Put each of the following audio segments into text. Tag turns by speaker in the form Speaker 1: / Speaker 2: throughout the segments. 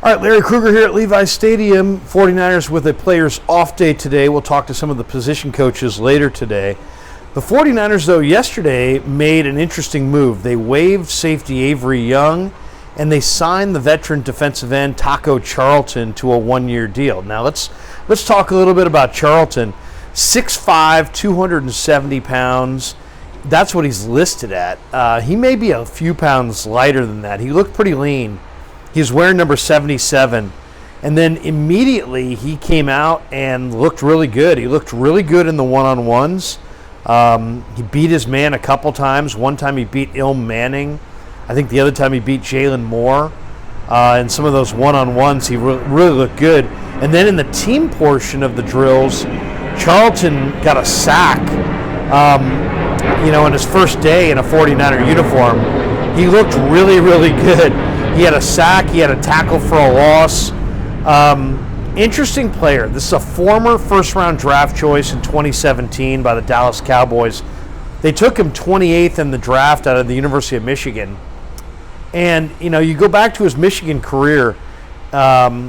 Speaker 1: All right, Larry Krueger here at Levi's Stadium. 49ers with a players off day today. We'll talk to some of the position coaches later today. The 49ers, though, yesterday made an interesting move. They waived safety Avery Young, and they signed the veteran defensive end Taco Charlton to a one-year deal. Now, let's talk a little bit about Charlton. 6'5", 270 pounds. That's what he's listed at. He may be a few pounds lighter than that. He looked pretty lean. He's wearing number 77. And then immediately he came out and looked really good. He looked really good in the one-on-ones. He beat his man a couple times. One time he beat Ilm Manning. I think the other time he beat Jalen Moore. And some of those one-on-ones, he really looked good. And then in the team portion of the drills, Charlton got a sack, on his first day in a 49er uniform. He looked really, really good. He had a sack. He had a tackle for a loss. Interesting player. This is a former first-round draft choice in 2017 by the Dallas Cowboys. They took him 28th in the draft out of the University of Michigan. And, you go back to his Michigan career, he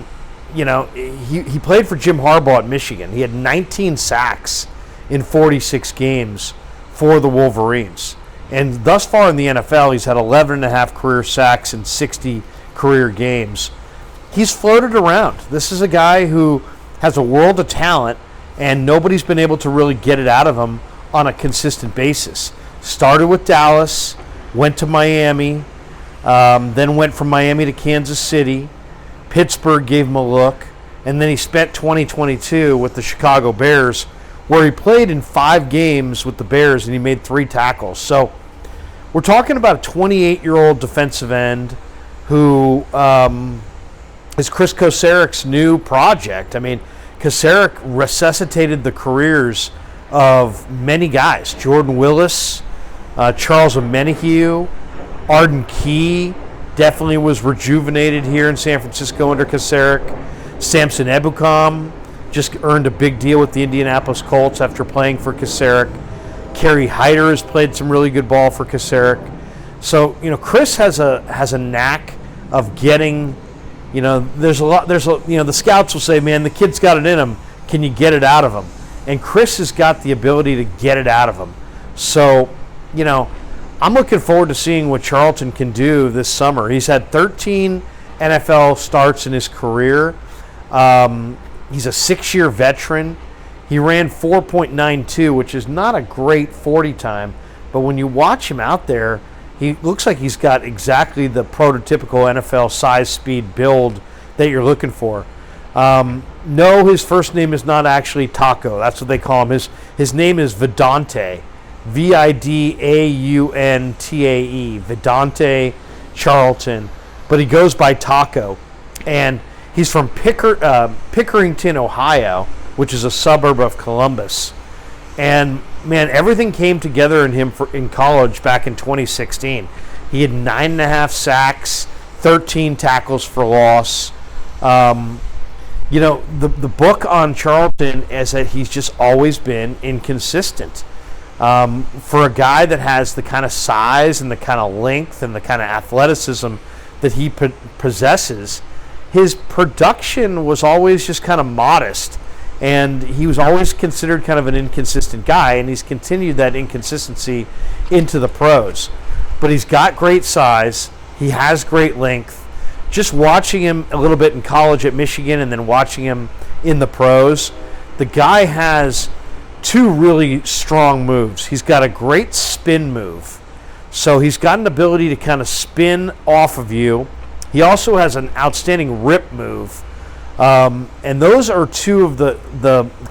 Speaker 1: played for Jim Harbaugh at Michigan. He had 19 sacks in 46 games for the Wolverines. And thus far in the NFL, he's had 11.5 career sacks in 60 career games. He's floated around. This is a guy who has a world of talent, and nobody's been able to really get it out of him on a consistent basis. Started with Dallas, went to Miami, then went from Miami to Kansas City. Pittsburgh gave him a look, and then he spent 2022 with the Chicago Bears, where he played in 5 games with the Bears, and he made 3 tackles. So we're talking about a 28-year-old defensive end who is Kris Koceric's new project. I mean, Koceric resuscitated the careers of many guys. Jordan Willis, Charles Omenihu, Arden Key definitely was rejuvenated here in San Francisco under Koceric. Samson Ebukam just earned a big deal with the Indianapolis Colts after playing for Koceric. Kerry Hyder has played some really good ball for Koceric. So, Kris has a knack of getting, the scouts will say, man, the kid's got it in him. Can you get it out of him? And Kris has got the ability to get it out of him. So, I'm looking forward to seeing what Charlton can do this summer. He's had 13 NFL starts in his career. He's a 6-year veteran. He ran 4.92, which is not a great 40 time, but when you watch him out there, he looks like he's got exactly the prototypical NFL size, speed, build that you're looking for. No, his first name is not actually Taco. That's what they call him. His name is Vidante, Vidauntae, Vidante Charlton, but he goes by Taco, and he's from Pickerington, Ohio, which is a suburb of Columbus. And, man, everything came together in him in college back in 2016. He had 9.5 sacks, 13 tackles for loss. The book on Charlton is that he's just always been inconsistent. For a guy that has the kind of size and the kind of length and the kind of athleticism that he possesses, his production was always just kind of modest. And he was always considered kind of an inconsistent guy, and he's continued that inconsistency into the pros. But he's got great size. He has great length. Just watching him a little bit in college at Michigan and then watching him in the pros, the guy has 2 really strong moves. He's got a great spin move. So he's got an ability to kind of spin off of you. He also has an outstanding rip move. And those are 2 of the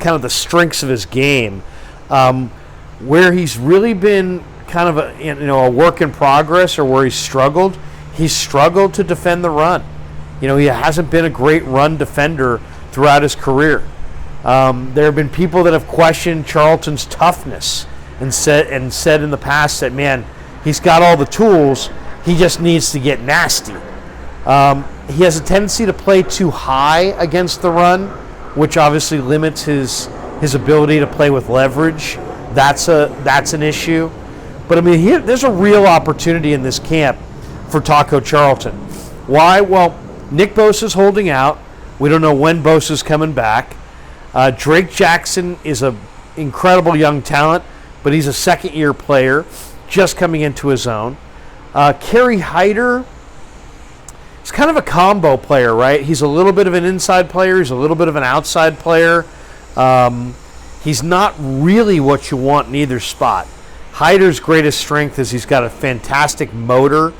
Speaker 1: kind of the strengths of his game, where he's really been kind of a work in progress, or where he's struggled to defend the run. He hasn't been a great run defender throughout his career. There have been people that have questioned Charlton's toughness and said in the past that, man, he's got all the tools, he just needs to get nasty. He has a tendency to play too high against the run, which obviously limits his ability to play with leverage. That's an issue. But I mean, there's a real opportunity in this camp for Taco Charlton. Why? Well, Nick Bosa's holding out. We don't know when Bosa's coming back. Drake Jackson is an incredible young talent, but he's a second-year player just coming into his own. Kerry Hyder, he's kind of a combo player, right? He's a little bit of an inside player. He's a little bit of an outside player. He's not really what you want in either spot. Hyder's greatest strength is he's got a fantastic motor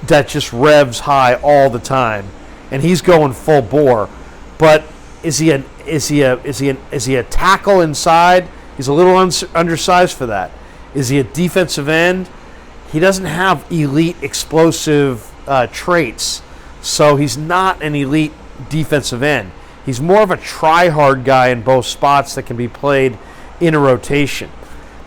Speaker 1: that just revs high all the time, and he's going full bore. But is he a tackle inside? He's a little undersized for that. Is he a defensive end? He doesn't have elite explosive traits, so he's not an elite defensive end. He's more of a try-hard guy in both spots that can be played in a rotation.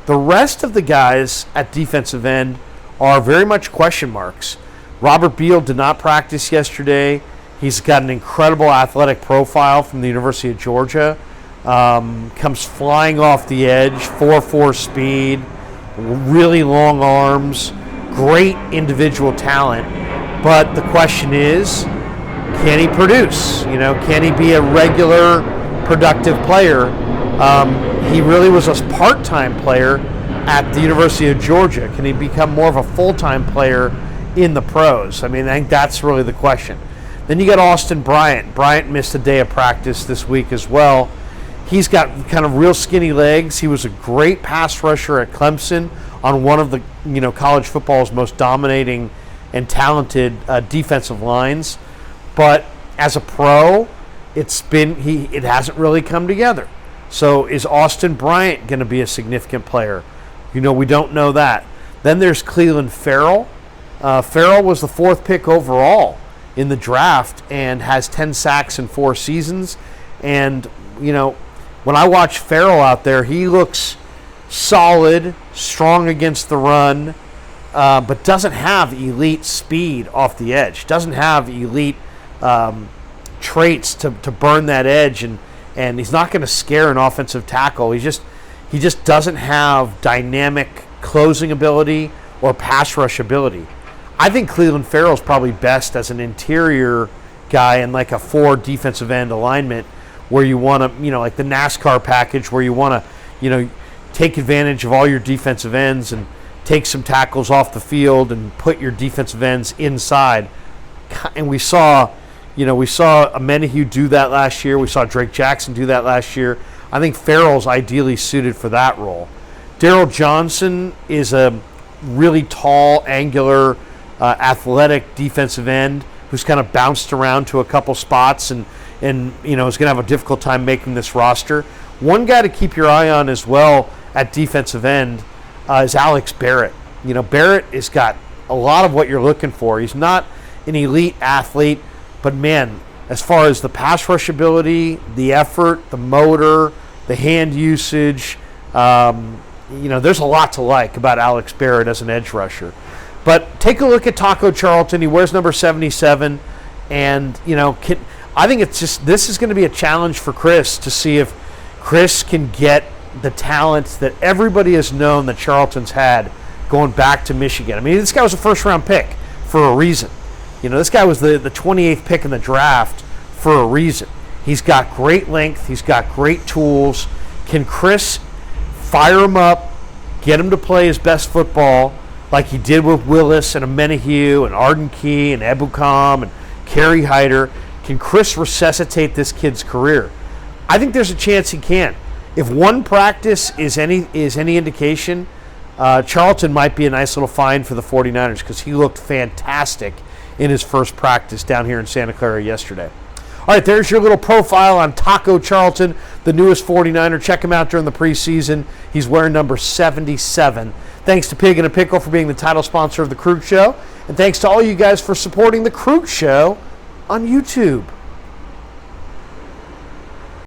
Speaker 1: The rest of the guys at defensive end are very much question marks. Robert Beal did not practice yesterday. He's got an incredible athletic profile from the University of Georgia. Comes flying off the edge, 4.4 speed, really long arms, great individual talent. But the question is, can he produce? Can he be a regular, productive player? He really was a part-time player at the University of Georgia. Can he become more of a full-time player in the pros? I think that's really the question. Then you got Austin Bryant. Bryant missed a day of practice this week as well. He's got kind of real skinny legs. He was a great pass rusher at Clemson on one of the college football's most dominating and talented defensive lines. But as a pro, it hasn't really come together. So is Austin Bryant going to be a significant player? We don't know that. Then there's Clelin Ferrell. Ferrell was the 4th pick overall in the draft and has 10 sacks in 4 seasons. And, when I watch Ferrell out there, he looks solid, strong against the run, but doesn't have elite speed off the edge, doesn't have elite traits to burn that edge, and he's not going to scare an offensive tackle. He just doesn't have dynamic closing ability or pass rush ability. I think Clelin Ferrell's probably best as an interior guy in like a 4 defensive end alignment where you want to, like the NASCAR package where you want to, take advantage of all your defensive ends and take some tackles off the field and put your defensive ends inside. And we saw Amenahue do that last year. We saw Drake Jackson do that last year. I think Ferrell's ideally suited for that role. Daryl Johnson is a really tall, angular, athletic defensive end who's kind of bounced around to a couple spots and is going to have a difficult time making this roster. One guy to keep your eye on as well at defensive end is Alex Barrett. Barrett has got a lot of what you're looking for. He's not an elite athlete, but man, as far as the pass rush ability, the effort, the motor, the hand usage, there's a lot to like about Alex Barrett as an edge rusher. But take a look at Taco Charlton. He wears number 77, and I think this is going to be a challenge for Kris to see if Kris can get the talent that everybody has known that Charlton's had going back to Michigan. This guy was a first-round pick for a reason. This guy was the 28th pick in the draft for a reason. He's got great length. He's got great tools. Can Kris fire him up, get him to play his best football like he did with Willis and Amenahue and Arden Key and Ebukam and Kerry Hyder? Can Kris resuscitate this kid's career? I think there's a chance he can. If one practice is any indication, Charlton might be a nice little find for the 49ers because he looked fantastic in his first practice down here in Santa Clara yesterday. All right, there's your little profile on Taco Charlton, the newest 49er. Check him out during the preseason. He's wearing number 77. Thanks to Pig and a Pickle for being the title sponsor of The Krug Show. And thanks to all you guys for supporting The Krug Show on YouTube.